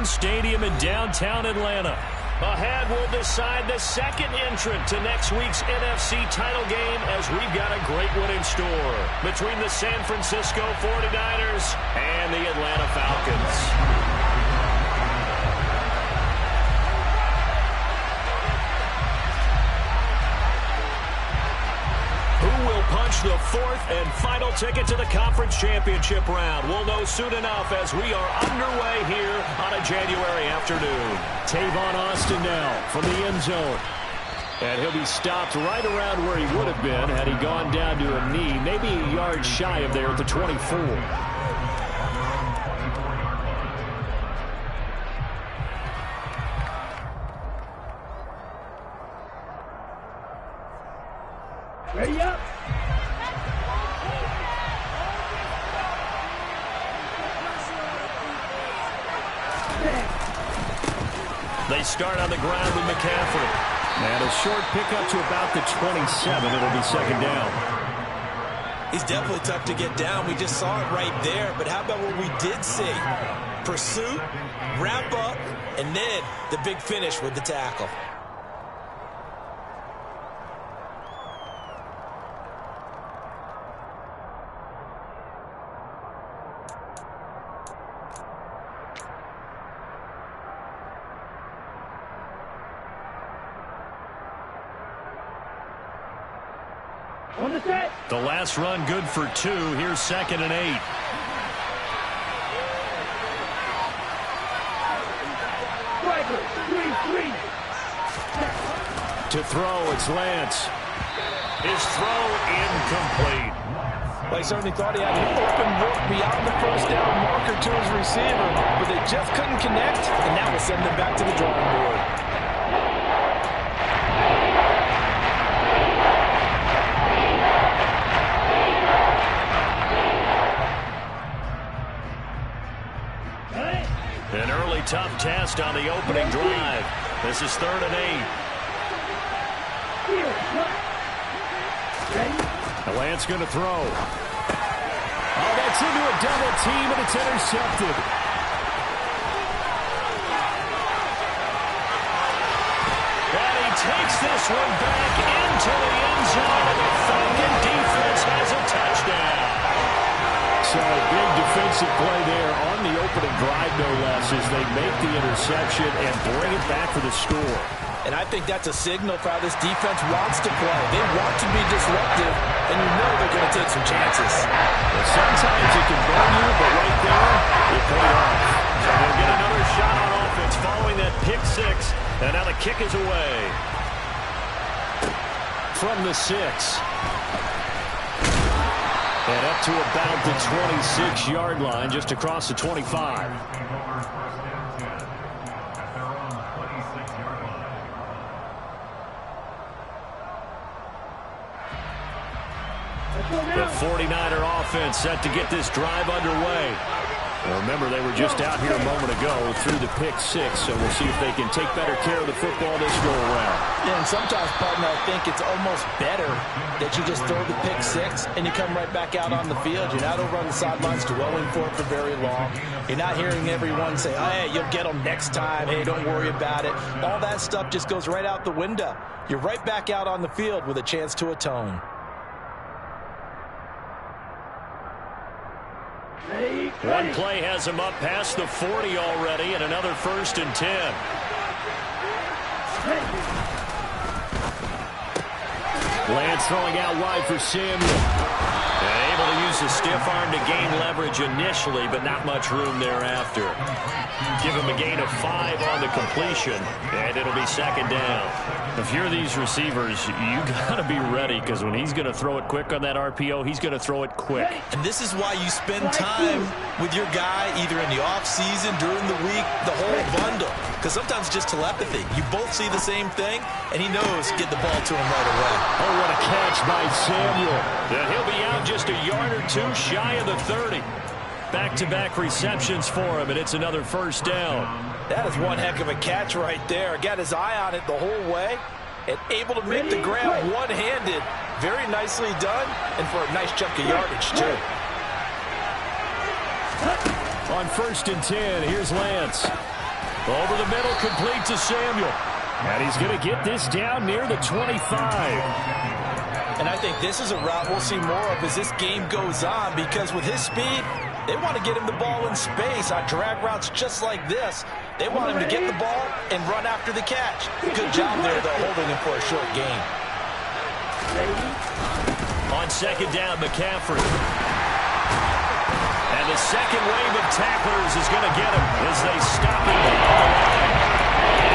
Stadium in downtown Atlanta. Ahead, we'll decide the second entrant to next week's NFC title game as we've got a great one in store between the San Francisco 49ers and the Atlanta Falcons. Punch the fourth and final ticket to the conference championship round. We'll know soon enough as we are underway here on a January afternoon. Tavon Austin now from the end zone. And he'll be stopped right around where he would have been had he gone down to a knee, maybe a yard shy of there at the 24. Ready up. They start on the ground with McCaffrey. And a short pickup to about the 27. It'll be second down. He's definitely tough to get down. We just saw it right there. But how about what we did see? Pursuit, wrap up, and then the big finish with the tackle. The last run good for 2. Here's 2nd and 8. To throw, it's Lance. His throw incomplete. Well, he certainly thought he had an open look beyond the first down marker to his receiver, but they just couldn't connect, and that will send them back to the drawing board. An early tough test on the opening drive. This is 3rd and 8. Lance going to throw. Oh, that's into a double team, and it's intercepted. And he takes this one back into the end zone, and the Falcon defense has a touchdown. So a big defensive play there on the opening drive, no less, as they make the interception and bring it back for the score. And I think that's a signal for how this defense wants to play. They want to be disruptive, and you know they're going to take some chances. Well, sometimes it can burn you, but right there, it paid off. So they'll get another shot on offense following that pick 6, and now the kick is away. From the 6. And up to about the 26-yard line, just across the 25. The 49er offense set to get this drive underway. Well, remember, they were just out here a moment ago through the pick 6, so we'll see if they can take better care of the football this go-around. Yeah, and sometimes, partner, I think it's almost better that you just throw the pick 6 and you come right back out on the field. You're not over on the sidelines dwelling for it for very long. You're not hearing everyone say, oh, hey, you'll get them next time. Hey, don't worry about it. All that stuff just goes right out the window. You're right back out on the field with a chance to atone. One play has him up past the 40 already, and another 1st and 10. Lance throwing out wide for Samuel. And able to use the stiff arm to gain leverage initially, but not much room thereafter. Give him a gain of 5 on the completion, and it'll be 2nd down. If you're these receivers, you got to be ready, because when he's going to throw it quick on that RPO, he's going to throw it quick. And this is why you spend time with your guy either in the offseason, during the week, the whole bundle. Because sometimes it's just telepathy. You both see the same thing, and he knows get the ball to him right away. Oh, what a catch by Samuel. And he'll be out just a yard or 2 shy of the 30. Back-to-back receptions for him, and it's another 1st down. That is one heck of a catch right there. Got his eye on it the whole way and able to make the grab one-handed. Very nicely done, and for a nice chunk of yardage, too. On 1st and 10, here's Lance. Over the middle, complete to Samuel. And he's going to get this down near the 25. And I think this is a route we'll see more of as this game goes on, because with his speed, they want to get him the ball in space on drag routes just like this. They want him to get the ball and run after the catch. Good job there, though, holding him for a short gain. On second down, McCaffrey. And the second wave of tacklers is going to get him as they stop him on the line.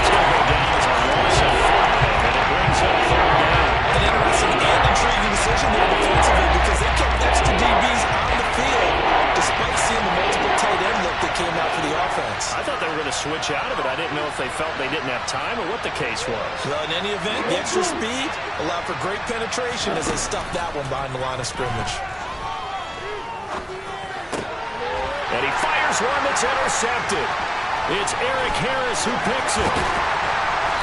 It's going to go down as a loss of 5, and it brings up third down. An interesting and intriguing decision there defensively, because they kept extra DBs on the field despite seeing the multiple tight end look that came out for the offense. I thought they were going to switch out of it. I didn't know if they felt they didn't have time or what the case was. Well, in any event, the extra speed allowed for great penetration as they stuffed that one behind the line of scrimmage. And he fires one that's intercepted. It's Eric Harris who picks it.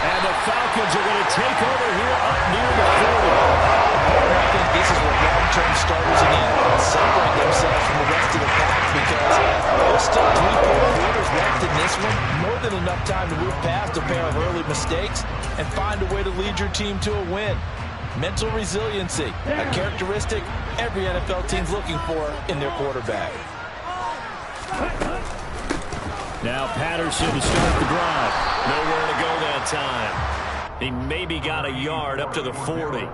And the Falcons are going to take over here up near the 40. I think this is what long-term starters need to separate themselves from the rest of the pack, because there's still 3 quarters left in this one. More than enough time to move past a pair of early mistakes and find a way to lead your team to a win. Mental resiliency, a characteristic every NFL team's looking for in their quarterback. Now Patterson to start the drive. Nowhere to go that time. He maybe got a yard up to the 40.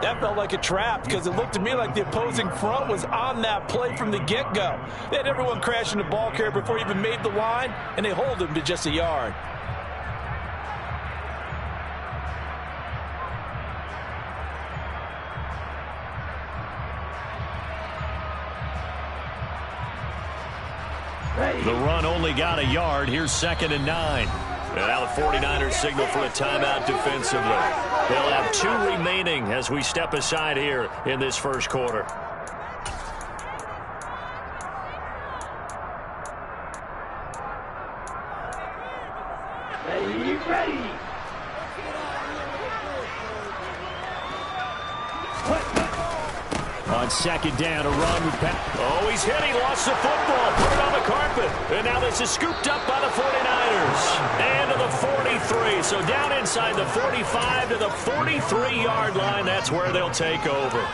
That felt like a trap, because it looked to me like the opposing front was on that play from the get-go. They had everyone crashing the ball carrier before he even made the line, and they hold him to just a yard. The run only got a yard. Here's 2nd and 9. And now the 49ers signal for a timeout defensively. They'll have 2 remaining as we step aside here in this first quarter. Ready. On second down, a run with Pat. Oh, he's hit. He lost the football. Put it on the carpet. And now this is scooped up by the 49ers. And to the 43. So down inside the 45 to the 43-yard line. That's where they'll take over.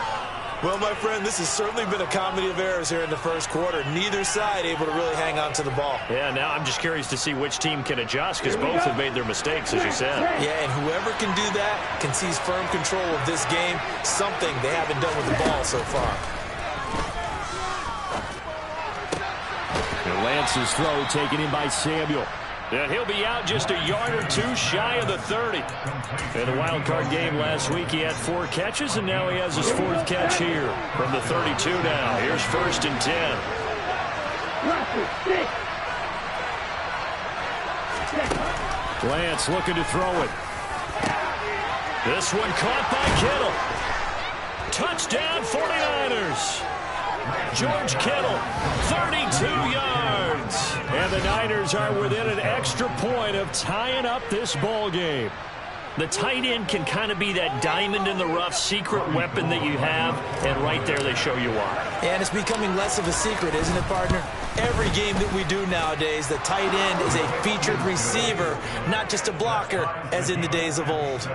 Well, my friend, this has certainly been a comedy of errors here in the first quarter. Neither side able to really hang on to the ball. Yeah, now I'm just curious to see which team can adjust, because both have made their mistakes, as you said. Yeah, and whoever can do that can seize firm control of this game, something they haven't done with the ball so far. Lance's throw taken in by Samuel. And he'll be out just a yard or 2 shy of the 30. In the wild card game last week, he had 4 catches, and now he has his 4th catch here from the 32 now. Here's 1st and 10. Lance looking to throw it. This one caught by Kittle. Touchdown 49ers. George Kittle, 32 yards. And the Niners are within an extra point of tying up this ball game. The tight end can kind of be that diamond in the rough secret weapon that you have, and right there they show you why. And it's becoming less of a secret, isn't it, partner? Every game that we do nowadays, the tight end is a featured receiver, not just a blocker, as in the days of old.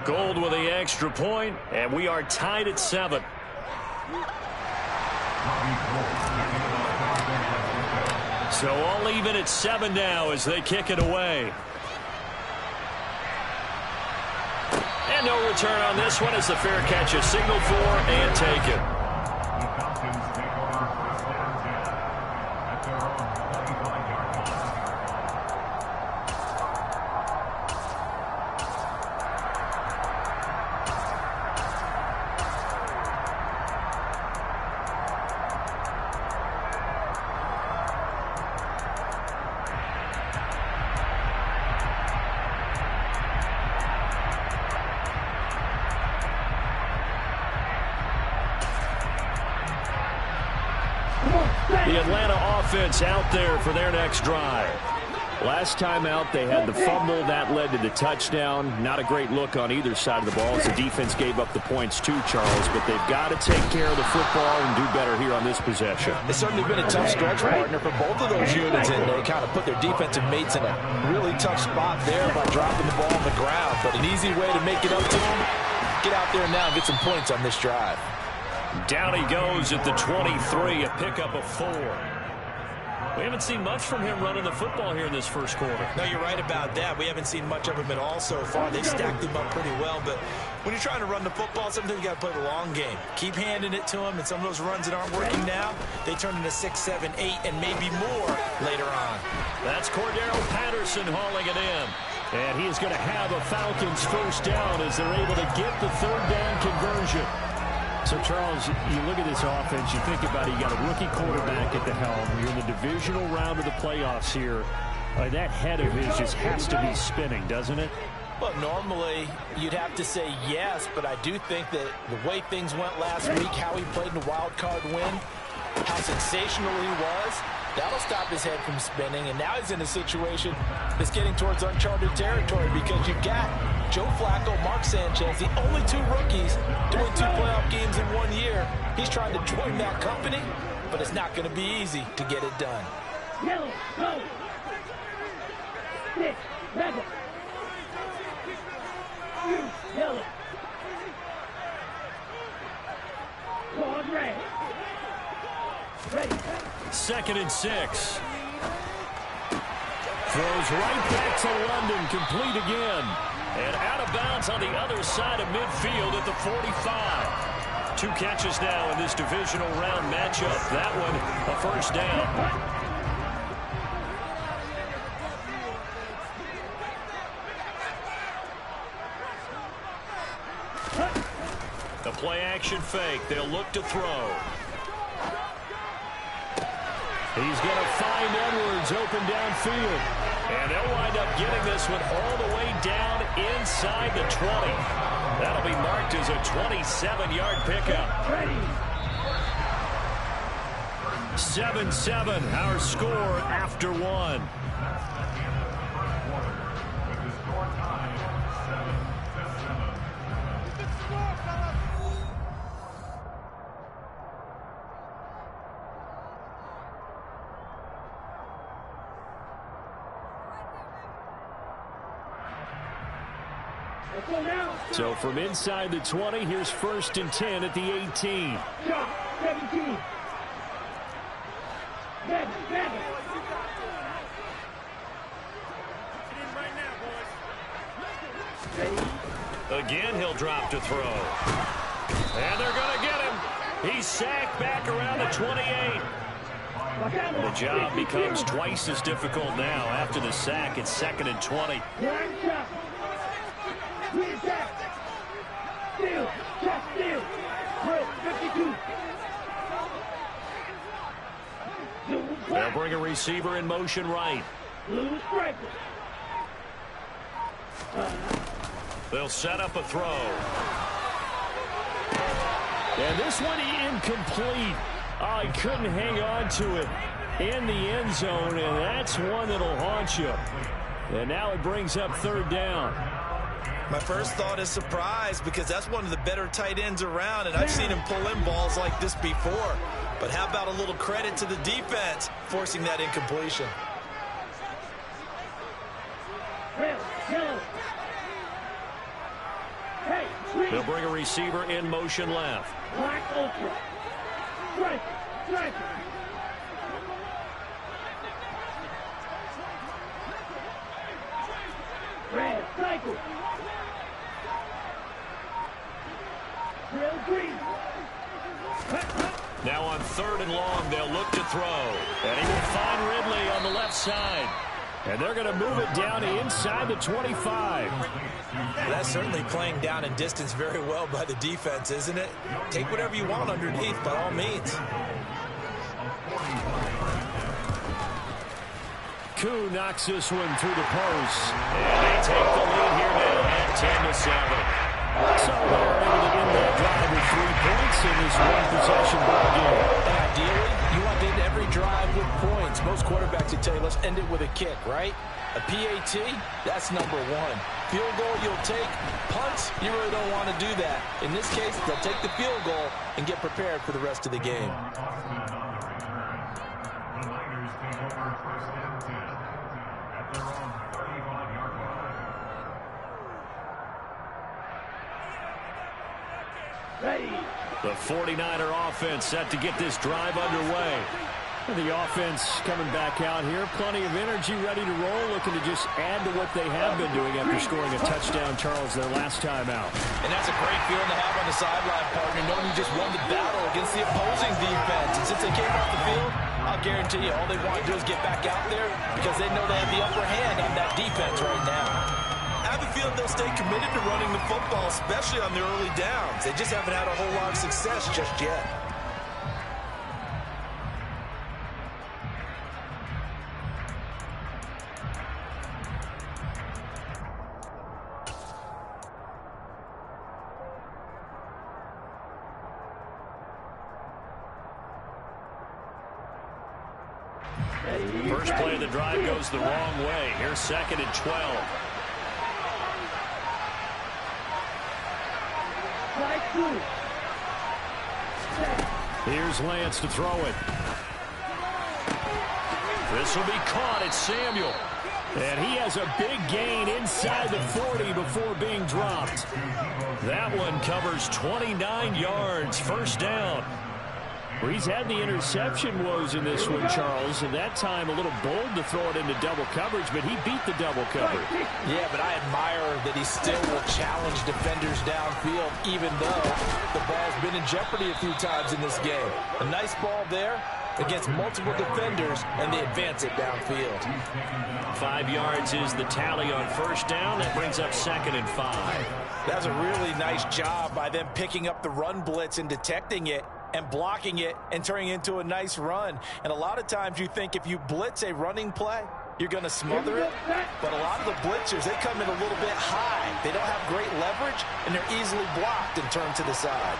Gold with the extra point, and we are tied at 7. So all even at 7 now as they kick it away. And no return on this one as the fair catch is signaled for and taken. The Atlanta offense out there for their next drive. Last time out, they had the fumble. That led to the touchdown. Not a great look on either side of the ball as the defense gave up the points too, Charles. But they've got to take care of the football and do better here on this possession. It's certainly been a tough stretch, partner, for both of those units, and they kind of put their defensive mates in a really tough spot there by dropping the ball on the ground. But an easy way to make it up to them, get out there now and get some points on this drive. Down he goes at the 23, a pickup of 4. We haven't seen much from him running the football here in this first quarter. No, you're right about that. We haven't seen much of him at all so far. They've stacked him up pretty well, but when you're trying to run the football, sometimes you got to play the long game. Keep handing it to him, and some of those runs that aren't working now, they turn into 6, 7, 8, and maybe more later on. That's Cordero Patterson hauling it in. And he is going to have a Falcons first down as they're able to get the third down conversion. So, Charles, you look at this offense, you think about it, you got a rookie quarterback at the helm. You're in the divisional round of the playoffs here. That head of his just has to be spinning, doesn't it? Well, normally you'd have to say yes, but I do think that the way things went last week, how he played in the wild card win, how sensational he was, that'll stop his head from spinning. And now he's in a situation that's getting towards uncharted territory because you've got Joe Flacco, Mark Sanchez, the only 2 rookies doing 2 playoff games in 1 year. He's trying to join that company, but it's not going to be easy to get it done. Yellow, go. 6, 7. Yellow. Card red. Ready. 2nd and 6. Throws right back to London, complete again. And out of bounds on the other side of midfield at the 45. 2 catches now in this divisional round matchup. That one a first down. The play-action fake. They'll look to throw. He's going to find Edwards open downfield. And they'll wind up getting this one all the way down inside the 20. That'll be marked as a 27-yard pickup. 7-7, our score after 1. So from inside the 20, here's 1st and 10 at the 18. Shot, 17. Madden. Again, he'll drop to throw. And they're going to get him. He's sacked back around the 28. The job becomes twice as difficult now. After the sack, it's 2nd and 20. Steal. 52. They'll bring a receiver in motion right. They'll set up a throw. And this one incomplete. Oh, he couldn't hang on to it in the end zone, and that's one that'll haunt you. And now it brings up 3rd down. My first thought is surprise because that's one of the better tight ends around, and I've seen him pull in balls like this before. But how about a little credit to the defense forcing that incompletion? They'll bring a receiver in motion left. Black ultra. Strike. Red cycle. Real green. Now on 3rd and long, they'll look to throw. And he will find Ridley on the left side. And they're going to move it down to inside the 25. That's certainly playing down in distance very well by the defense, isn't it? Take whatever you want underneath, by all means. Koo knocks this one through the post. And they take the lead here now at 10-7. So they're able to end that drive with 3 points in this one-possession ball game. And ideally, you want to end every drive with points. Most quarterbacks would tell you, let's end it with a kick, right? A PAT, that's number one. Field goal you'll take. Punts, you really don't want to do that. In this case, they'll take the field goal and get prepared for the rest of the game. Ready. The 49er offense set to get this drive underway. The offense coming back out here. Plenty of energy, ready to roll, looking to just add to what they have been doing after scoring a touchdown, Charles, their last time out. And that's a great feeling to have on the sideline, partner, knowing you just won the battle against the opposing defense. And since they came off the field, I'll guarantee you all they want to do is get back out there because they know they have the upper hand on that defense right now. I have a feeling they'll stay committed to running the football, especially on their early downs. They just haven't had a whole lot of success just yet. First play of the drive goes the wrong way. Here's 2nd and 12. Here's Lance to throw it. This will be caught. It's Samuel. And he has a big gain inside the 40 before being dropped. That one covers 29 yards. First down. Well, he's had the interception woes in this one, Charles, and that time a little bold to throw it into double coverage, but he beat the double coverage. Yeah, but I admire that he still will challenge defenders downfield, even though the ball's been in jeopardy a few times in this game. A nice ball there against multiple defenders, and they advance it downfield. 5 yards is the tally on first down. That brings up 2nd and 5. That's a really nice job by them picking up the run blitz and detecting it and blocking it and turning it into a nice run. And a lot of times you think if you blitz a running play, you're going to smother it. But a lot of the blitzers, they come in a little bit high. They don't have great leverage, and they're easily blocked and turned to the side.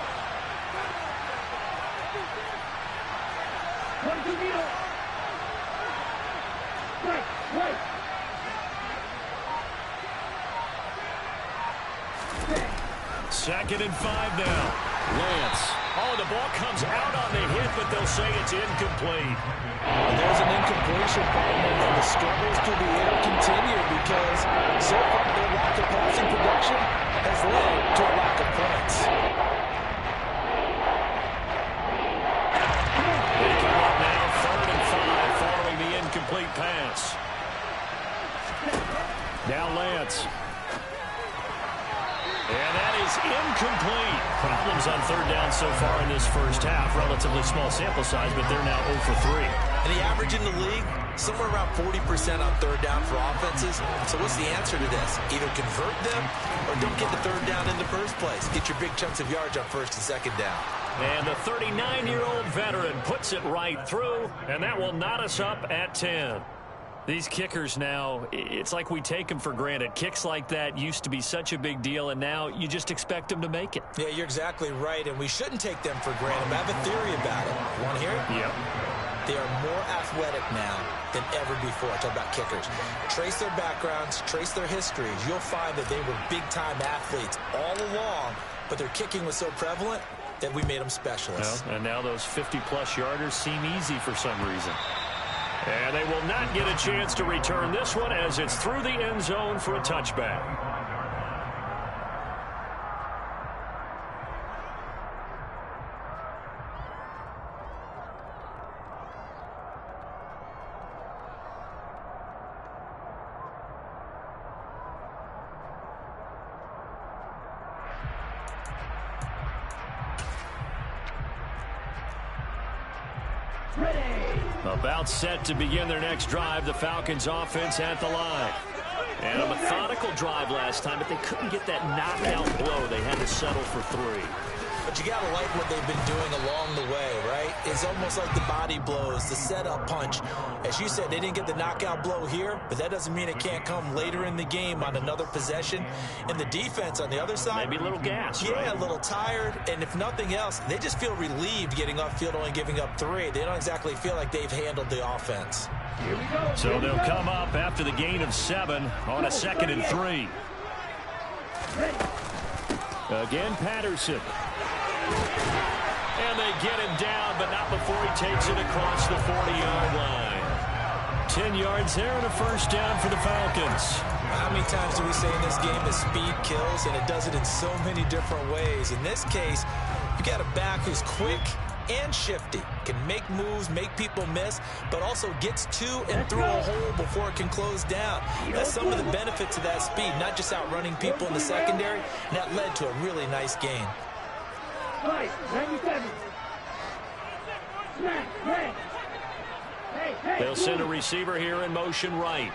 Second and 5 now. Lance. Oh, the ball comes out on the hit, but they'll say it's incomplete. There's an incompletion, partner, and the struggles through the air continue because so far their lack of passing production has led to a lack of points. They come up now, 3rd and 5, following the incomplete pass. Now Lance. And that is incomplete. Problems on 3rd down so far in this first half. Relatively small sample size, but they're now 0 for 3. And the average in the league, somewhere around 40% on 3rd down for offenses. So what's the answer to this? Either convert them or don't get the 3rd down in the first place. Get your big chunks of yards on 1st and 2nd down. And the 39-year-old veteran puts it right through, and that will knot us up at 10. These kickers now, it's like we take them for granted. Kicks like that used to be such a big deal, and now you just expect them to make it. Yeah, you're exactly right, and we shouldn't take them for granted. But I have a theory about it. Want to hear it? Yep. They are more athletic now than ever before. Talk about kickers. Trace their backgrounds, trace their histories. You'll find that they were big-time athletes all along, but their kicking was so prevalent that we made them specialists. Well, and now those 50-plus yarders seem easy for some reason. And they will not get a chance to return this one as it's through the end zone for a touchback. About set to begin their next drive, the Falcons offense at the line. And a methodical drive last time, but they couldn't get that knockout blow. They had to settle for 3. But you got to like what they've been doing along the way, right? It's almost like the body blows, the setup punch. As you said, they didn't get the knockout blow here, but that doesn't mean it can't come later in the game on another possession. And the defense on the other side, maybe a little gas, yeah, right? A little tired. And if nothing else, they just feel relieved getting off field, only giving up 3. They don't exactly feel like they've handled the offense. Here we go. So they'll come up after the gain of 7 on a 2nd and 3. Again, Patterson. And they get him down, but not before he takes it across the 40-yard line. 10 yards there and a first down for the Falcons. How many times do we say in this game that speed kills, and it does it in so many different ways? In this case, you got a back who's quick and shifty, can make moves, make people miss, but also gets to and through a hole before it can close down. That's some of the benefits of that speed, not just outrunning people in the secondary, and that led to a really nice gain. 97. Smack, smack. Hey, They'll send a receiver here in motion right.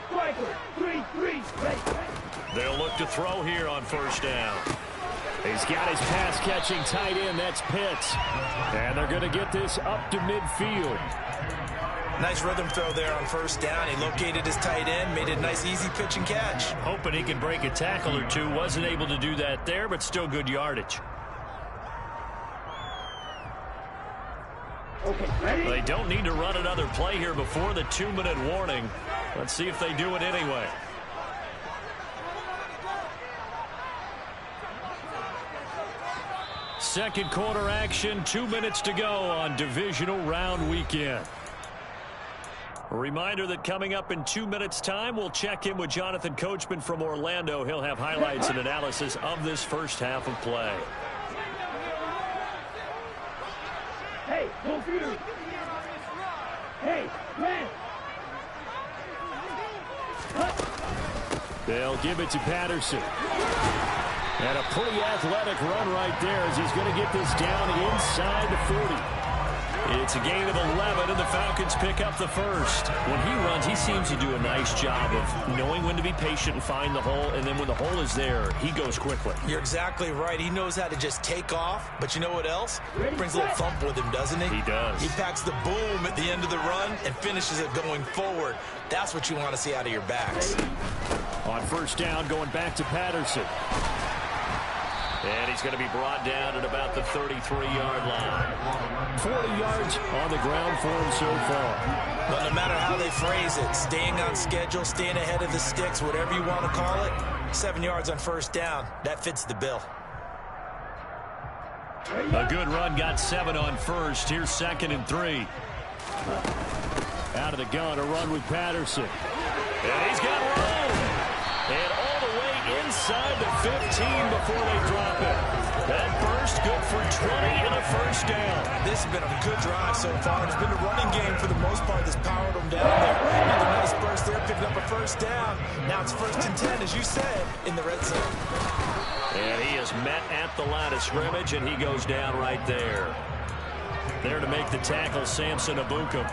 Striker, 3-3. They'll look to throw here on first down. He's got his pass-catching tight end. That's Pitts. And they're going to get this up to midfield. Nice rhythm throw there on first down. He located his tight end, made a nice easy pitch and catch. Hoping he can break a tackle or two. Wasn't able to do that there, but still good yardage. Okay, ready? They don't need to run another play here before the 2-minute warning. Let's see if they do it anyway. Second quarter action, 2 minutes to go on divisional round weekend. A reminder that coming up in 2 minutes' time, we'll check in with Jonathan Coachman from Orlando. He'll have highlights and analysis of this first half of play. Hey, go for you. Hey, man. They'll give it to Patterson. And a pretty athletic run right there as he's going to get this down inside the 40. It's a gain of 11, and the Falcons pick up the first. When he runs, he seems to do a nice job of knowing when to be patient and find the hole, and then when the hole is there, he goes quickly. You're exactly right. He knows how to just take off, but you know what else? Brings a little thump with him, doesn't he? He does. He packs the boom at the end of the run and finishes it going forward. That's what you want to see out of your backs. On first down, going back to Patterson. And he's going to be brought down at about the 33-yard line. 40 yards on the ground for him so far. But no matter how they phrase it, staying on schedule, staying ahead of the sticks, whatever you want to call it, 7 yards on first down, that fits the bill. A good run, got 7 on first. Here's 2nd and 3. Out of the gun, a run with Patterson. And he's got room. And all the way inside the 15 before they drop it. That burst good for 20 and a first down. This has been a good drive so far. It's been a running game for the most part that's powered them down there. Another nice burst there, picking up a first down. Now it's 1st and 10, as you said, in the red zone. And he is met at the line of scrimmage, and he goes down right there. There to make the tackle, Samson Abukum.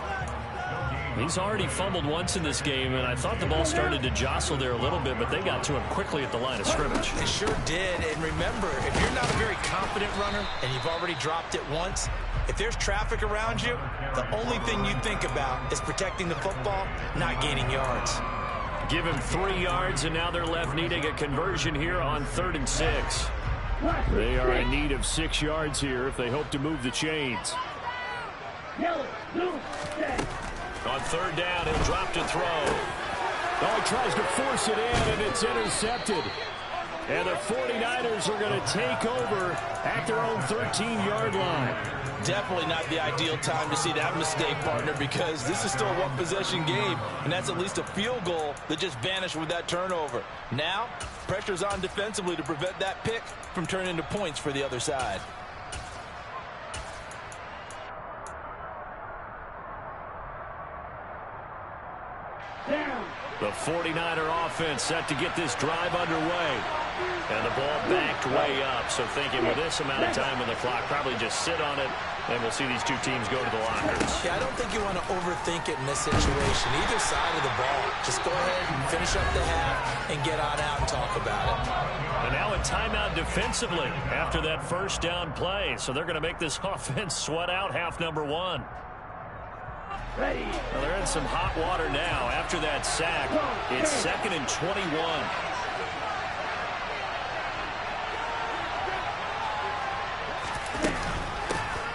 He's already fumbled once in this game, and I thought the ball started to jostle there a little bit, but they got to him quickly at the line of scrimmage. They sure did. And remember, if you're not a very confident runner and you've already dropped it once, if there's traffic around you, the only thing you think about is protecting the football, not gaining yards. Give him 3 yards, and now they're left needing a conversion here on 3rd and 6. They are in need of 6 yards here if they hope to move the chains. Yellow, blue, red. On 3rd down, he'll drop to throw. Oh, he tries to force it in, and it's intercepted. And the 49ers are going to take over at their own 13-yard line. Definitely not the ideal time to see that mistake, partner, because this is still a one-possession game, and that's at least a field goal that just vanished with that turnover. Now, pressure's on defensively to prevent that pick from turning into points for the other side. Down. The 49er offense set to get this drive underway. And the ball backed way up. So thinking with this amount of time on the clock, probably just sit on it, and we'll see these two teams go to the lockers. Yeah, I don't think you want to overthink it in this situation. Either side of the ball. Just go ahead and finish up the half and get on out and talk about it. And now a timeout defensively after that first down play. So they're going to make this offense sweat out half number one. Ready. Well, they're in some hot water now. After that sack, it's 2nd and 21.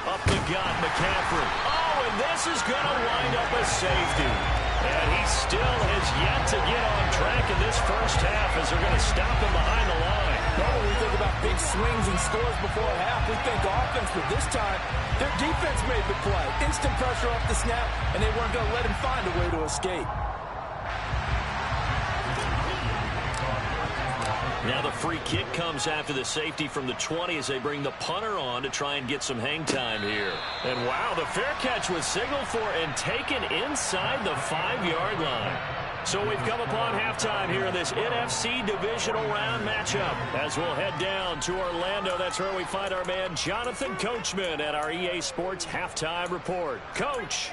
Up the gut, McCaffrey. Oh, and this is going to wind up a safety. And he still has yet to get on track in this first half as they're going to stop him behind the line. Normally we think about big swings and scores before a half. We think offense, but this time their defense made the play. Instant pressure off the snap, and they weren't going to let him find a way to escape. Now the free kick comes after the safety from the 20 as they bring the punter on to try and get some hang time here. And wow, the fair catch was signaled for and taken inside the 5-yard line. So we've come upon halftime here in this NFC divisional round matchup. As we'll head down to Orlando, that's where we find our man Jonathan Coachman at our EA Sports Halftime Report. Coach.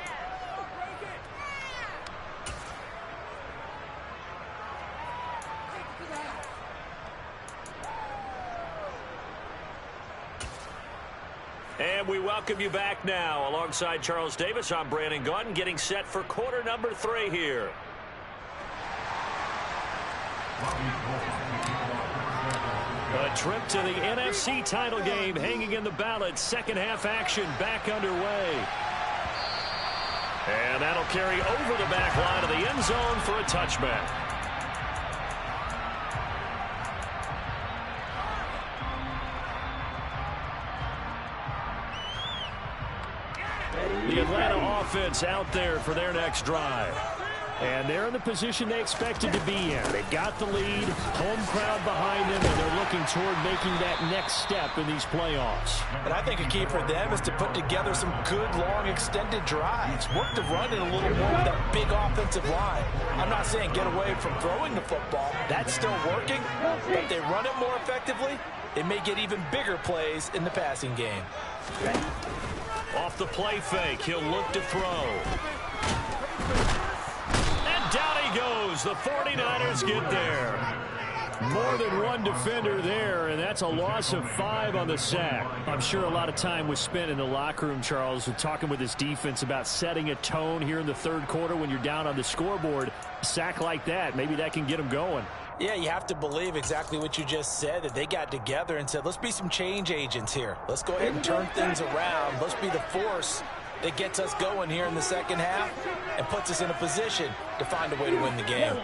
And we welcome you back now. Alongside Charles Davis, I'm Brandon Gaudin, getting set for quarter number 3 here. A trip to the NFC title game hanging in the balance. Second half action back underway. And that'll carry over the back line of the end zone for a touchback. The Atlanta offense out there for their next drive. And they're in the position they expected to be in. They've got the lead, home crowd behind them, and they're looking toward making that next step in these playoffs. And I think a key for them is to put together some good, long, extended drives. Work the run in a little more with that big offensive line. I'm not saying get away from throwing the football. That's still working. But if they run it more effectively, they may get even bigger plays in the passing game. Off the play fake, he'll look to throw. And down he goes. The 49ers get there. More than one defender there, and that's a loss of 5 on the sack. I'm sure a lot of time was spent in the locker room, Charles, with talking with his defense about setting a tone here in the third quarter when you're down on the scoreboard. A sack like that, maybe that can get them going. Yeah, you have to believe exactly what you just said, that they got together and said, let's be some change agents here. Let's go ahead and turn things around. Let's be the force that gets us going here in the second half and puts us in a position to find a way to win the game.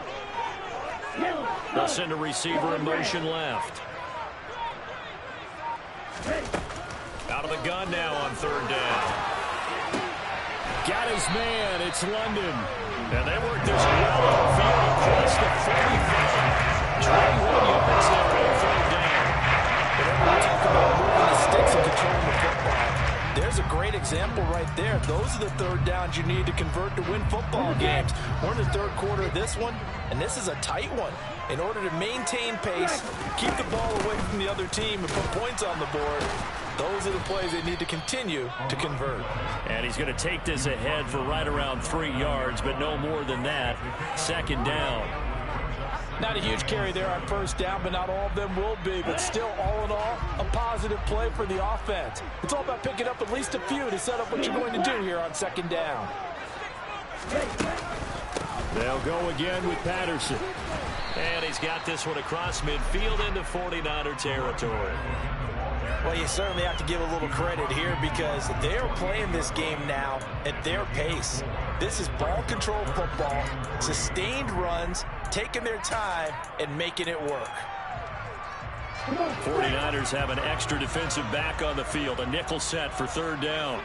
They'll send a receiver in motion left. Out of the gun now on third down. Got his man. It's London. And they work this well upfield across the 45. 21 yards there on third down. Whenever we talk about moving the sticks and controlling the football, there's a great example right there. Those are the third downs you need to convert to win football games. We're in the third quarter of this one, and this is a tight one. In order to maintain pace, keep the ball away from the other team, and put points on the board, those are the plays they need to continue to convert. And he's going to take this ahead for right around 3 yards, but no more than that. Second down. Not a huge carry there on first down, but not all of them will be. But still, all in all, a positive play for the offense. It's all about picking up at least a few to set up what you're going to do here on second down. They'll go again with Patterson. And he's got this one across midfield into 49er territory. Well, you certainly have to give a little credit here because they're playing this game now at their pace. This is ball control football, sustained runs, taking their time, and making it work. 49ers have an extra defensive back on the field, a nickel set for third down.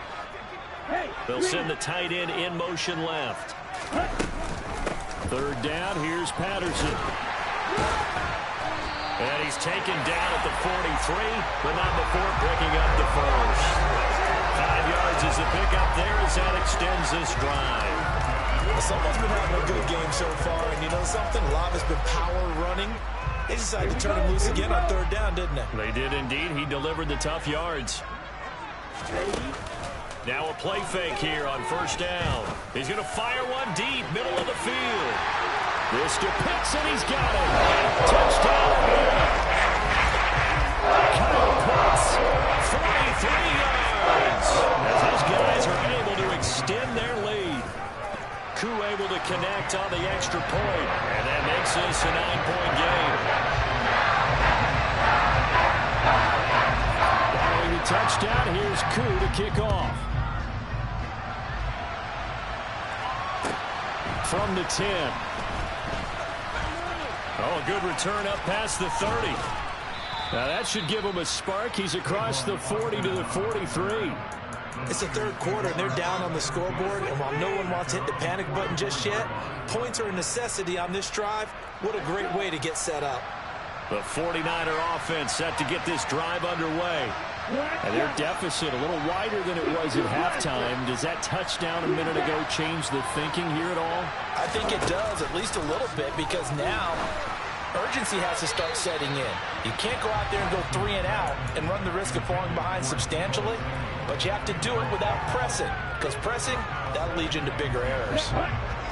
They'll send the tight end in motion left. Third down, here's Patterson. And he's taken down at the 43, but not before picking up the first. 5 yards is the pickup there as that extends this drive. Someone's been having a good game so far, and you know something? A lot has been power running. They decided to turn him loose again on third down, didn't they? They did indeed. He delivered the tough yards. Now a play fake here on first down. He's going to fire one deep, middle of the field. This to Pitts, and he's got it. Touchdown. Kyle Pitts, 43 yards. As those guys are able to extend their lead. Koo able to connect on the extra point, and that makes this a 9-point game. Following the touchdown, here's Koo to kick off. From the 10. Oh, a good return up past the 30. Now that should give him a spark. He's across the 40 to the 43. It's the third quarter, and they're down on the scoreboard, and while no one wants to hit the panic button just yet, points are a necessity on this drive. What a great way to get set up. The 49er offense set to get this drive underway. And their deficit a little wider than it was at halftime. Does that touchdown a minute ago change the thinking here at all? I think it does, at least a little bit, because now urgency has to start setting in. You can't go out there and go 3 and out and run the risk of falling behind substantially, but you have to do it without pressing, because pressing, that'll lead you into bigger errors.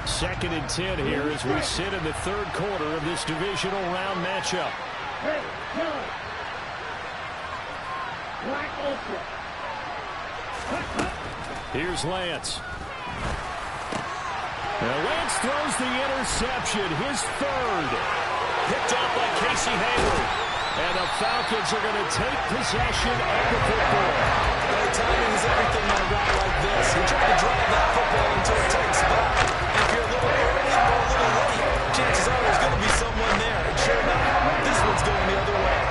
2nd and 10 here as we sit in the third quarter of this divisional round matchup. Here's Lance. Now Lance throws the interception, his third. Picked off by Casey Hayward. And the Falcons are going to take possession of the football. Well, timing is everything on a route like this. He tried to drive that football into a tight spot. If you're a little early or a little late, chances are there's going to be someone there. And sure enough, this one's going the other way.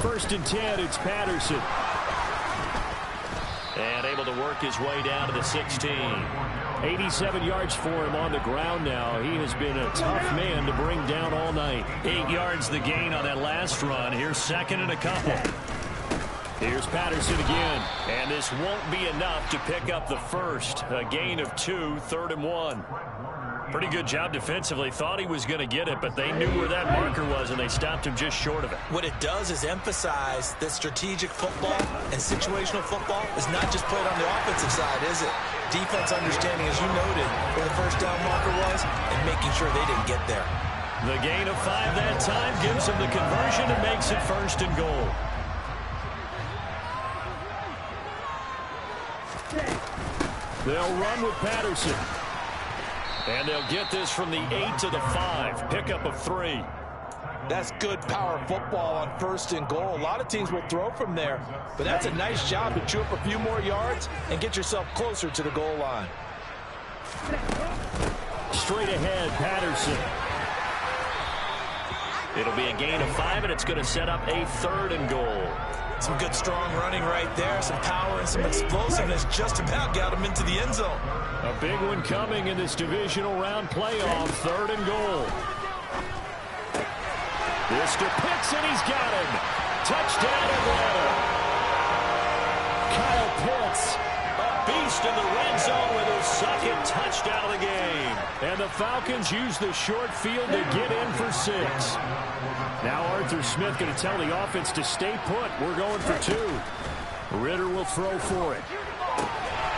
First and 10, it's Patterson. And able to work his way down to the 16. 87 yards for him on the ground now. He has been a tough man to bring down all night. 8 yards the gain on that last run. Here's 2nd and a couple. Here's Patterson again. And this won't be enough to pick up the first. A gain of 2, 3rd and 1. Pretty good job defensively. Thought he was going to get it, but they knew where that marker was, and they stopped him just short of it. What it does is emphasize that strategic football and situational football is not just played on the offensive side, is it? Defense understanding, as you noted, where the first down marker was and making sure they didn't get there. The gain of 5 that time gives them the conversion and makes it 1st and goal. They'll run with Patterson. And they'll get this from the 8 to the 5. Pickup of 3. That's good power football on 1st and goal. A lot of teams will throw from there, but that's a nice job to chew up a few more yards and get yourself closer to the goal line. Straight ahead, Patterson. It'll be a gain of 5, and it's going to set up a 3rd and goal. Some good strong running right there, some power and some explosiveness just about got him into the end zone. A big one coming in this divisional round playoff, 3rd and goal. This to Pitts, and he's got him. Touchdown Atlanta. Kyle Pitts, a beast in the red zone with his 2nd touchdown of the game. And the Falcons use the short field to get in for 6. Now Arthur Smith going to tell the offense to stay put. We're going for 2. Ritter will throw for it.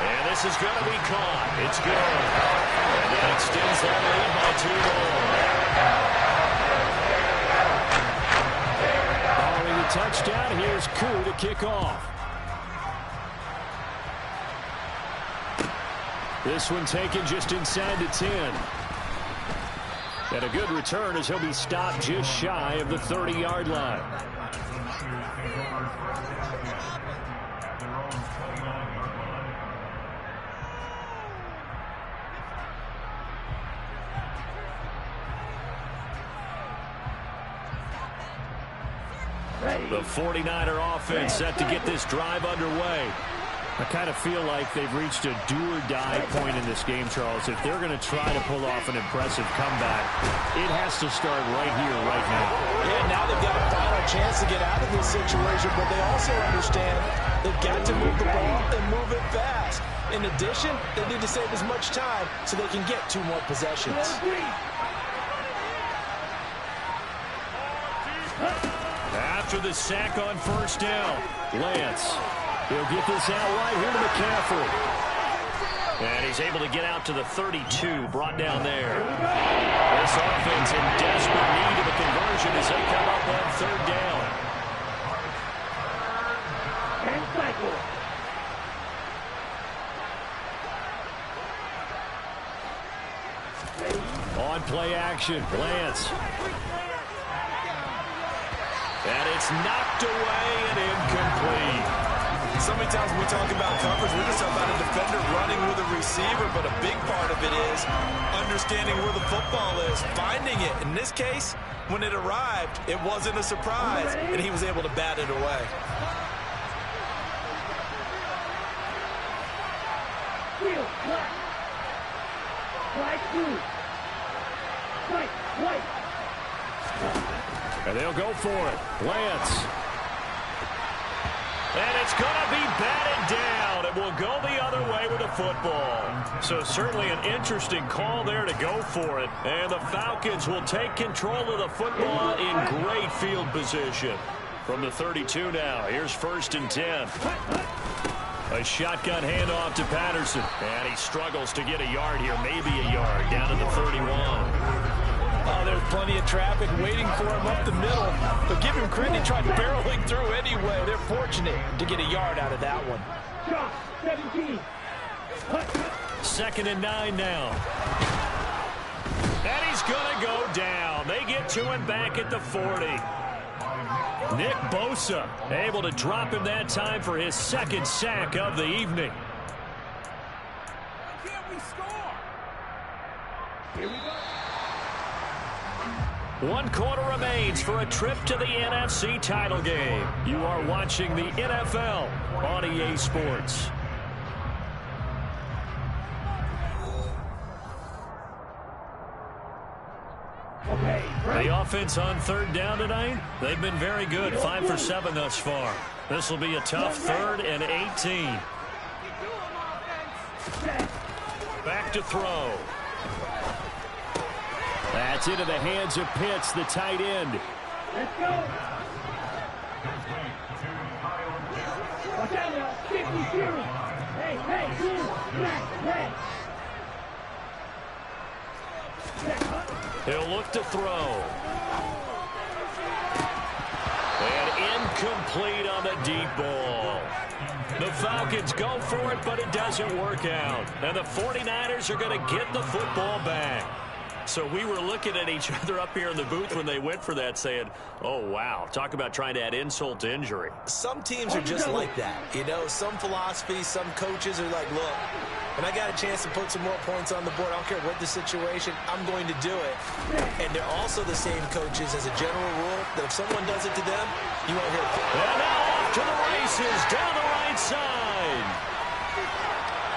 And this is going to be caught. It's good. And that extends that lead by 2 more. Following the touchdown, here's Koo to kick off. This one taken just inside the 10. And a good return as he'll be stopped just shy of the 30-yard line. The 49er offense set to get this drive underway. I kind of feel like they've reached a do-or-die point in this game, Charles. If they're going to try to pull off an impressive comeback, it has to start right here, right now. Yeah, now they've got a final chance to get out of this situation, but they also understand they've got to move the ball and move it fast. In addition, they need to save as much time so they can get 2 more possessions. After the sack on first down, Lance. He'll get this out wide here to McCaffrey. And he's able to get out to the 32, brought down there. This offense in desperate need of a conversion as they come up on 3rd down. And cycle. On play action, Lance. And it's knocked away and incomplete. So many times when we talk about coverage, we just talk about a defender running with a receiver, but a big part of it is understanding where the football is, finding it. In this case, when it arrived, it wasn't a surprise, and he was able to bat it away. Field, black. Black, blue. White, white. And they'll go for it. Lance. And it's going to be batted down. It will go the other way with the football. So certainly an interesting call there to go for it. And the Falcons will take control of the football in great field position. From the 32 now, here's 1st and 10. A shotgun handoff to Patterson. And he struggles to get a yard here, maybe a yard, down to the 31. Oh, there's plenty of traffic waiting for him up the middle. But give him credit, he tried barreling through anyway. They're fortunate to get a yard out of that one. 17. 2nd and 9 now. And he's going to go down. They get to him back at the 40. Nick Bosa able to drop him that time for his 2nd sack of the evening. Why can't we score? Here we go. 1 quarter remains for a trip to the NFC title game. You are watching the NFL on EA Sports. The offense on 3rd down tonight, they've been very good, 5 for 7 thus far. This will be a tough 3rd and 18. Back to throw. That's into the hands of Pitts, the tight end. Let's go. Watch out now. 52. Hey, hey, He'll look to throw. And incomplete on the deep ball. The Falcons go for it, but it doesn't work out. And the 49ers are going to get the football back. So we were looking at each other up here in the booth when they went for that saying, oh, wow, talk about trying to add insult to injury. Some teams are just like that. You know, some philosophies, some coaches are like, look, when I got a chance to put some more points on the board, I don't care what the situation, I'm going to do it. And they're also the same coaches as a general rule that if someone does it to them, you won't hear it. And now off to the races down the right side.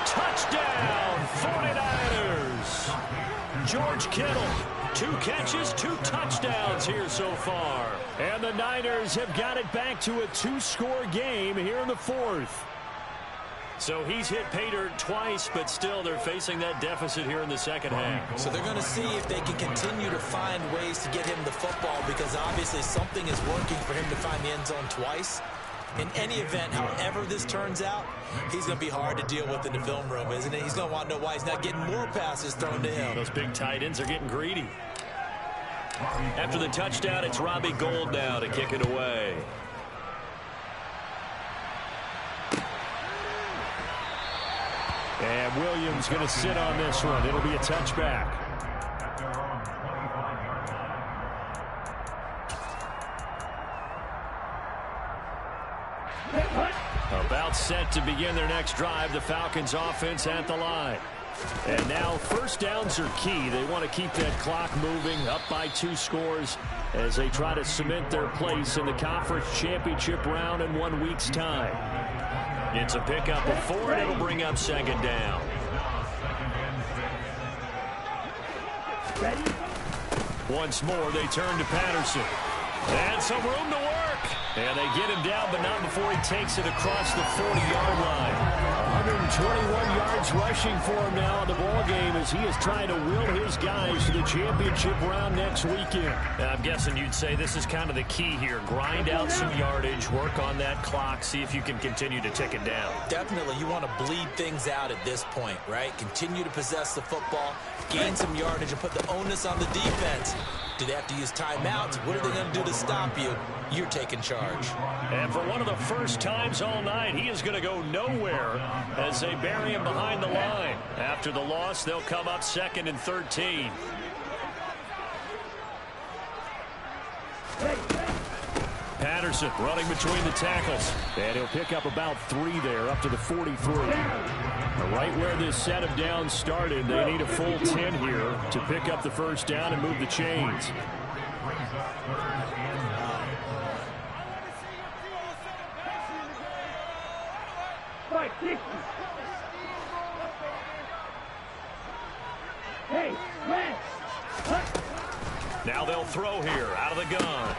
Touchdown, 49ers. George Kittle, 2 catches, 2 touchdowns here so far. And the Niners have got it back to a 2-score game here in the 4th. So he's hit pay dirt twice, but still they're facing that deficit here in the 2nd half. So they're going to see if they can continue to find ways to get him the football, because obviously something is working for him to find the end zone twice. In any event, however this turns out, he's going to be hard to deal with in the film room, isn't it? He's going to want to know why he's not getting more passes thrown to him. Those big tight ends are getting greedy. After the touchdown, it's Robbie Gould now to kick it away. And Williams going to sit on this one. It'll be a touchback. About set to begin their next drive, the Falcons offense at the line. And now 1st downs are key. They want to keep that clock moving, up by 2 scores as they try to cement their place in the conference championship round in 1 week's time. It's a pickup of 4, and it'll bring up second down. Once more, they turn to Patterson. And some room to work. And they get him down, but not before he takes it across the 40-yard line. 121 yards rushing for him now in the ballgame as he is trying to will his guys to the championship round next weekend. And I'm guessing you'd say this is kind of the key here. Grind out some yardage, work on that clock, see if you can continue to tick it down. Definitely, you want to bleed things out at this point, right? Continue to possess the football, gain some yardage, and put the onus on the defense. Do they have to use timeouts? What are they going to do to stop you? You're taking charge. And for one of the first times all night, he is going to go nowhere as they bury him behind the line. After the loss, they'll come up 2nd and 13. Patterson running between the tackles. And he'll pick up about 3 there, up to the 43. Right where this set of downs started, they need a full 10 here to pick up the first down and move the chains. Now they'll throw here out of the gun.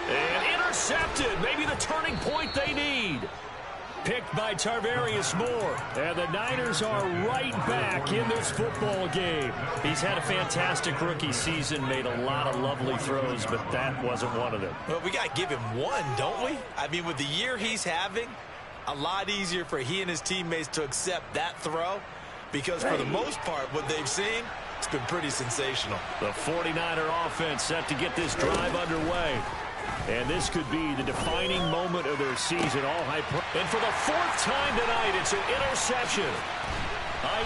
And intercepted. Maybe the turning point they need. Picked by Tarvarius Moore. And the Niners are right back in this football game. He's had a fantastic rookie season, made a lot of lovely throws, but that wasn't one of them. Well, we got to give him one, don't we? I mean, with the year he's having, a lot easier for he and his teammates to accept that throw because for the most part, what they've seen, it's been pretty sensational. The 49er offense set to get this drive underway. And this could be the defining moment of their season. And for the 4th time tonight, it's an interception.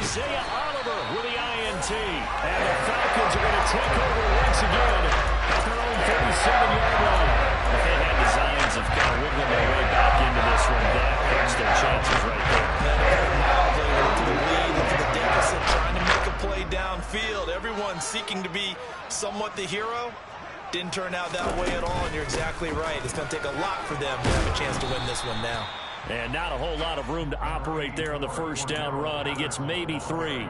Isaiah Oliver with the INT. And the Falcons are going to take over once again at their own 37-yard line. If they had designs of kind of wiggling their way back into this one, that hurts their chances right there. To the lead, into the deficit, trying to make a play downfield. Everyone seeking to be somewhat the hero. Didn't turn out that way at all, and you're exactly right. It's going to take a lot for them to have a chance to win this one now. And not a whole lot of room to operate there on the first down run. He gets maybe 3.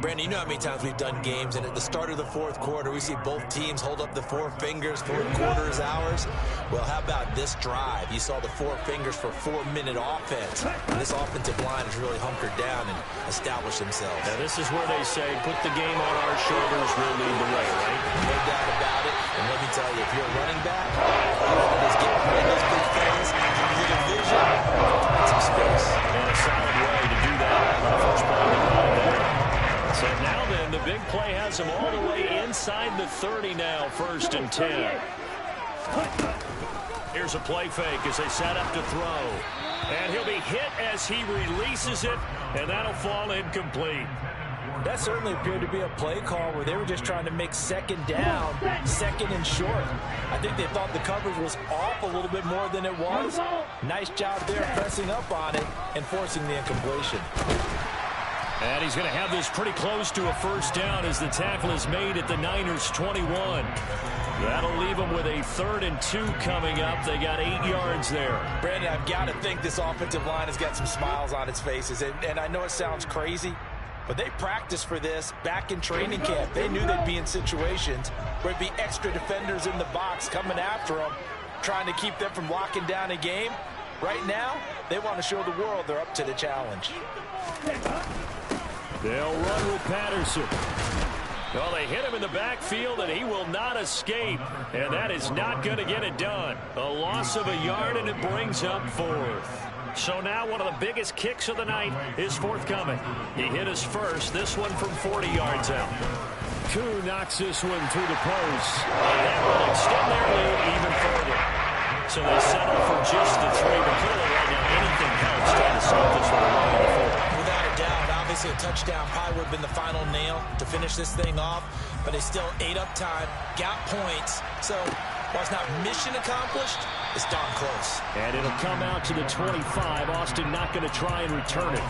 Brandon, you know how many times we've done games, and at the start of the 4th quarter, we see both teams hold up the 4 fingers, 4th quarter is ours. Well, how about this drive? You saw the 4 fingers for 4-minute offense. And this offensive line has really hunkered down and established themselves. Now, this is where they say, put the game on our shoulders, we'll lead the way, right? No doubt about it. And let me tell you, if you're a running back, all that is getting behind those big things, the division, find some space. And a solid way to do that on the first play of the drive there. So now then, the big play has him all the way inside the 30 now, 1st and 10. Here's a play fake as they set up to throw. And he'll be hit as he releases it, and that'll fall incomplete. That certainly appeared to be a play call where they were just trying to make 2nd down, 2nd and short. I think they thought the coverage was off a little bit more than it was. Nice job there pressing up on it and forcing the incompletion. And he's going to have this pretty close to a first down as the tackle is made at the Niners' 21. That'll leave them with a 3rd and 2 coming up. They got 8 yards there. Brandon, I've got to think this offensive line has got some smiles on its faces. And I know it sounds crazy, but they practiced for this back in training camp. They knew they'd be in situations where it'd be extra defenders in the box coming after them, trying to keep them from locking down a game. Right now, they want to show the world they're up to the challenge. They'll run with Patterson. Well, they hit him in the backfield, and he will not escape. And that is not going to get it done. A loss of a yard, and it brings up 4th. So now one of the biggest kicks of the night is forthcoming. He hit his first, this one from 40 yards out. Koo knocks this one through the post. And that will extend their lead even further. So they settle for just the 3, but clearly right now anything helps trying to stop this one along in the 4th. Without a doubt, obviously a touchdown probably would have been the final nail to finish this thing off, but they still ate up time, got points. So while it's not mission accomplished, it's darn close. And it'll come out to the 25. Austin not going to try and return it.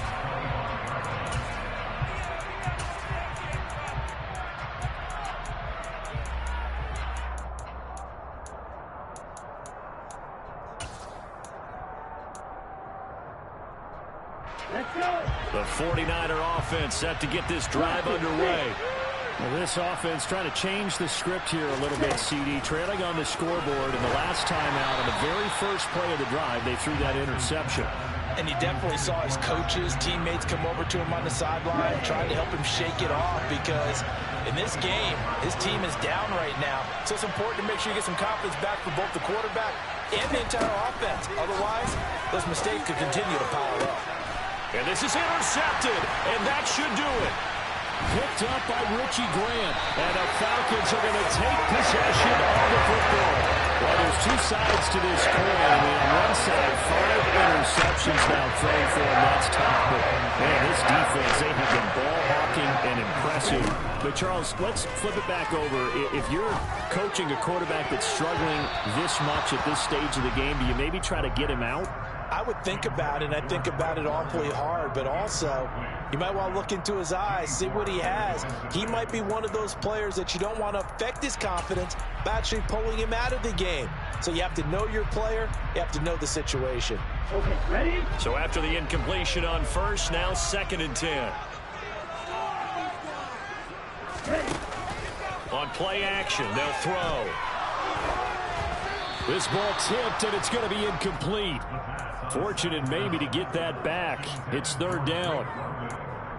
The 49er offense set to get this drive underway. Well, this offense trying to change the script here a little bit, CD. Trailing on the scoreboard, and the last time out on the very first play of the drive, they threw that interception. And he definitely saw his coaches, teammates come over to him on the sideline, trying to help him shake it off, because in this game, his team is down right now. So it's important to make sure you get some confidence back for both the quarterback and the entire offense. Otherwise, those mistakes could continue to pile up. And this is intercepted, and that should do it. Picked up by Richie Grant, and the Falcons are going to take possession of the football. Well, there's two sides to this coin. I mean, on one side, 5 interceptions now thrown for him. That's tough. But, man, this defense, they have been ball-hawking and impressive. But, Charles, let's flip it back over. If you're coaching a quarterback that's struggling this much at this stage of the game, do you maybe try to get him out? I would think about it, and I think about it awfully hard, but also you might want to look into his eyes, see what he has. He might be one of those players that you don't want to affect his confidence by actually pulling him out of the game. So you have to know your player, you have to know the situation. Okay, ready? So after the incompletion on first, now 2nd and 10. Ready. On play action, they'll throw. This ball tipped, and it's going to be incomplete. Fortunate maybe to get that back. It's 3rd down.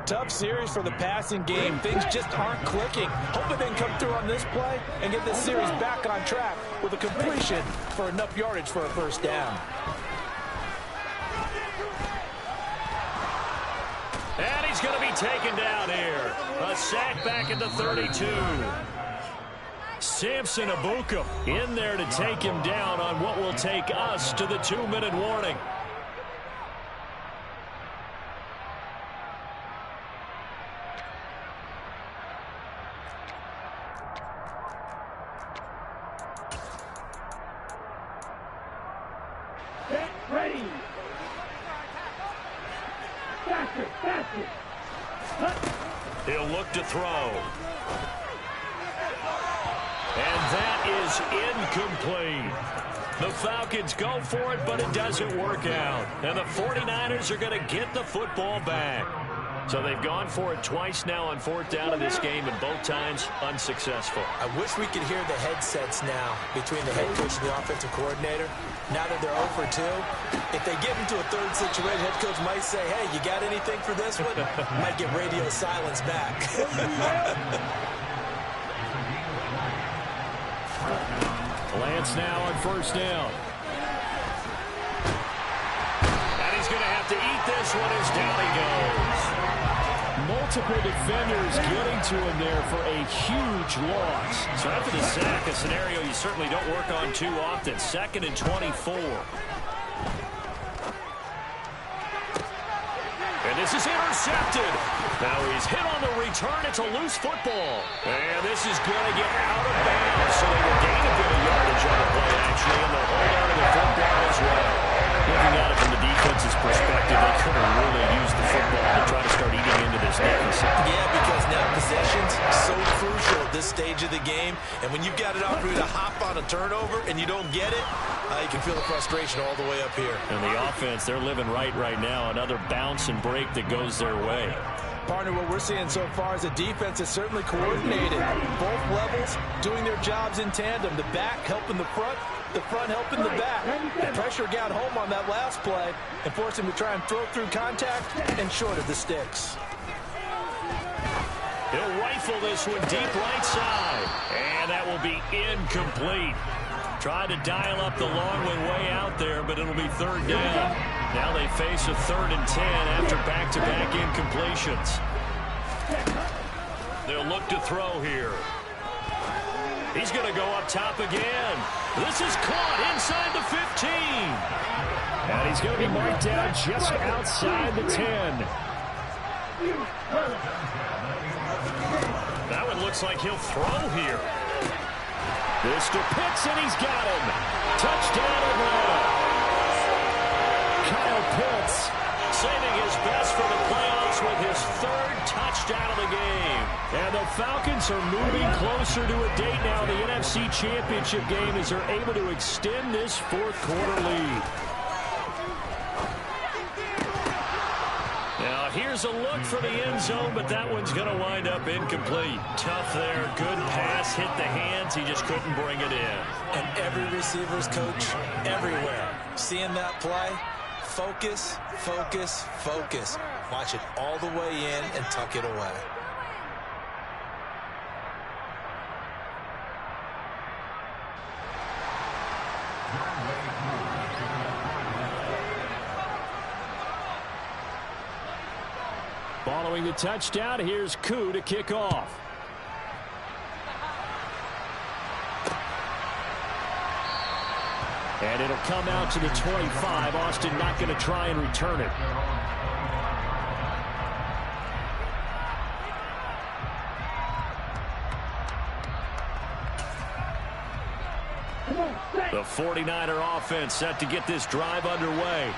Tough series for the passing game. Things just aren't clicking. Hoping they can come through on this play and get this series back on track with a completion for enough yardage for a 1st down. And he's going to be taken down here. A sack back at the 32. Samson Abuka in there to take him down on what will take us to the 2-minute warning. Get ready. Faster, faster. He'll look to throw. And that is incomplete. The Falcons go for it, but it doesn't work out. And the 49ers are going to get the football back. So they've gone for it twice now on 4th down in this game, and both times unsuccessful. I wish we could hear the headsets now between the head coach and the offensive coordinator. Now that they're 0 for 2, if they get into a 3rd situation, head coach might say, hey, you got anything for this one? Might get radio silence back. Lance now on 1st down. And he's going to have to eat this one as down he goes. Multiple defenders getting to him there for a huge loss. So after the sack, a scenario you certainly don't work on too often. 2nd and 24. And this is intercepted. Now he's hit on the return. It's a loose football. And this is going to get out of bounds. So they will gain a bit of yardage on the play, actually, and they'll hold on to the football as well. Looking at it from the defense's perspective, they could have really used the football to try to start eating into this deficit. Yeah, because now possession's so crucial at this stage of the game. And when you've got it out for you to hop on a turnover and you don't get it, you can feel the frustration all the way up here. And the offense, they're living right now. Another bounce and break that goes their way. Partner, what we're seeing so far is the defense is certainly coordinated. Both levels doing their jobs in tandem. The back helping the front helping the back. The pressure got home on that last play and forced him to try and throw through contact and short of the sticks. He'll rifle this one deep right side. And that will be incomplete. Tried to dial up the long one way out there, but it'll be 3rd down. Now they face a 3rd and 10 after back-to-back incompletions. They'll look to throw here. He's going to go up top again. This is caught inside the 15. And he's going to be marked down just outside the 10. That one looks like he'll throw here. This to Pitts, and he's got him. Touchdown, Atlanta. Kyle Pitts saving his best for the playoffs with his 3rd touchdown of the game. And the Falcons are moving closer to a date now, the NFC Championship game, as they're able to extend this 4th quarter lead. Now here Here's a look for the end zone, but that one's going to wind up incomplete. Tough there. Good pass. Hit the hands. He just couldn't bring it in. And every receiver's coach everywhere. Seeing that play, focus, focus, focus. Watch it all the way in and tuck it away. Following the touchdown, here's Koo to kick off. And it'll come out to the 25. Austin not going to try and return it. The 49er offense set to get this drive underway.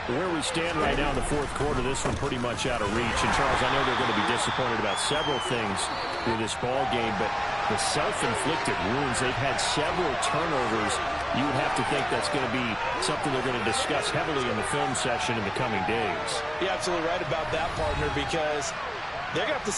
Where we stand right now in the fourth quarter, this one pretty much out of reach. And, Charles, I know they're going to be disappointed about several things with this ball game, but the self-inflicted wounds, they've had several turnovers. You would have to think that's going to be something they're going to discuss heavily in the film session in the coming days. You're absolutely right about that, partner, because they're going to have to